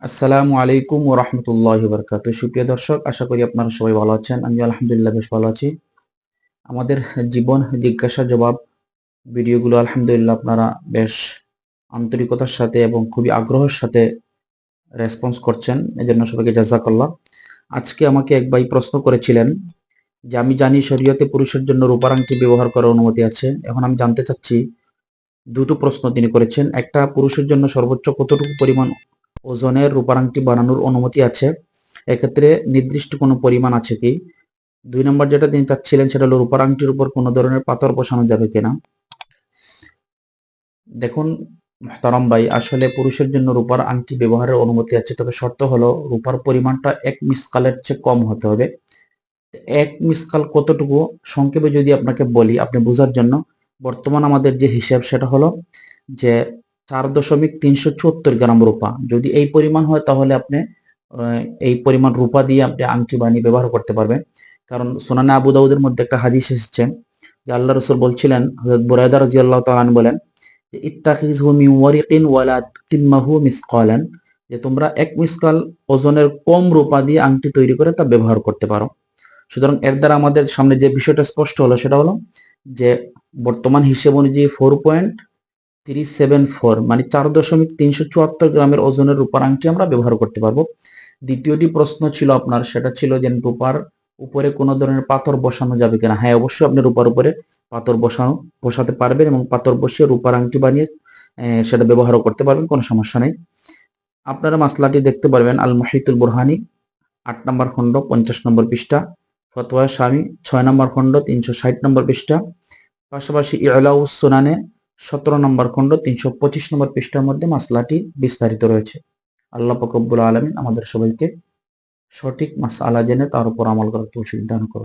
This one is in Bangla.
আসসালামু আলাইকুম ওয়া রাহমাতুল্লাহি ওয়া বারাকাতুহু। সুপ্রিয় দর্শক, আশা করি আপনারা সবাই ভালো আছেন। আমি আলহামদুলিল্লাহ বেশ ভালো আছি। আমাদের জীবন জিজ্ঞাসা জবাব ভিডিওগুলো আলহামদুলিল্লাহ আপনারা বেশ আন্তরিকতার সাথে এবং খুবই আগ্রহের সাথে রেসপন্স করছেন। এজন্য সবাইকে জাযাকাল্লাহ। আজকে আমাকে এক ভাই প্রশ্ন করেছিলেন যে আমি জানি শরীয়তে পুরুষের জন্য রূপার আংটি ব্যবহার করার অনুমতি আছে। এখন আমি জানতে চাচ্ছি, দুটো প্রশ্ন তিনি করেছেন। একটা, পুরুষের জন্য সর্বোচ্চ কতটুকু পরিমাণ ওজনের রূপার আংটি বানানোর অনুমতি আছে, এক্ষেত্রে নির্দিষ্ট কোনো পরিমাণ আছে কি? ২ নম্বর যেটা তিনি চাচ্ছিলেন সেটা হলো রূপার আংটির উপর কোনো ধরনের পাথর বসানো যাবে কিনা। দেখুন মোহতারাম ভাই, আসলে পুরুষের জন্য রূপার আংটি ব্যবহারের অনুমতি আছে, তবে শর্ত হলো রূপার পরিমাণটা ১ মিসকালের চেয়ে কম হতে হবে। ১ মিসকাল কতটুকু, সংক্ষেপে যদি আপনাকে বলি আপনি বোঝার জন্য, বর্তমান আমাদের যে হিসাব সেটা হলো যে ৪.৩৭৪ গ্রাম রূপা। যদি এই পরিমাণ হয় তাহলে আপনি এই পরিমাণ রূপা দিয়ে আপনি আংটি বানিয়ে ব্যবহার করতে পারবেন। কারণ সুনানে আবু দাউদের মধ্যে একটা হাদিস এসেছে যে আল্লাহ রাসূল বলছিলেন, হযরত বুরায়দা রাদিয়াল্লাহু তাআলা আনহু বলেন যে ইত্তাখিযহু মিন ওয়ারিকিন ওয়া লা তুতিম্মাহু মিসকালান, যে তোমরা ১ মিসকাল ওজনের কম রূপা দিয়ে আংটি তৈরি করে তা ব্যবহার করতে পারো। সুতরাং এর দ্বারা আমাদের সামনে যে বিষয়টা স্পষ্ট হলো সেটা হলো যে বর্তমান হিসেব অনুযায়ী 4.374 মানে 4.374 গ্রামের ওজনের রূপার আংটি আমরা ব্যবহার করতে পারবো। দ্বিতীয়টি প্রশ্ন ছিল আপনার, সেটা ছিল যে রূপার উপরে কোনো ধরনের পাথর বসানো যাবে কিনা। হ্যাঁ, অবশ্যই আপনি রূপার উপরে পাথর বসাতে পারবেন এবং পাথর বসিয়ে রূপার আংটি বানিয়ে সেটা ব্যবহারও করতে পারবেন, কোনো সমস্যা নেই। আপনারা মাসলাটি দেখতে পারবেন আল মুহিতুল বুরহানি ৮ নম্বর খণ্ড ৫০ নম্বর পৃষ্ঠা, ফতোয়া শামী ৬ নম্বর খণ্ড ৩৬০ নম্বর পৃষ্ঠা, পাশাপাশি ইলাউস সুনানে ১৭ নম্বর খণ্ড ৩২৫ নম্বর পৃষ্ঠার মধ্যে মাসলাটি বিস্তারিত রয়েছে। আল্লাহ পাক রব্বুল আলামিন আমাদের সবাইকে সঠিক মাসআলা জেনে তার উপর আমল করার তৌফিক দান করুন।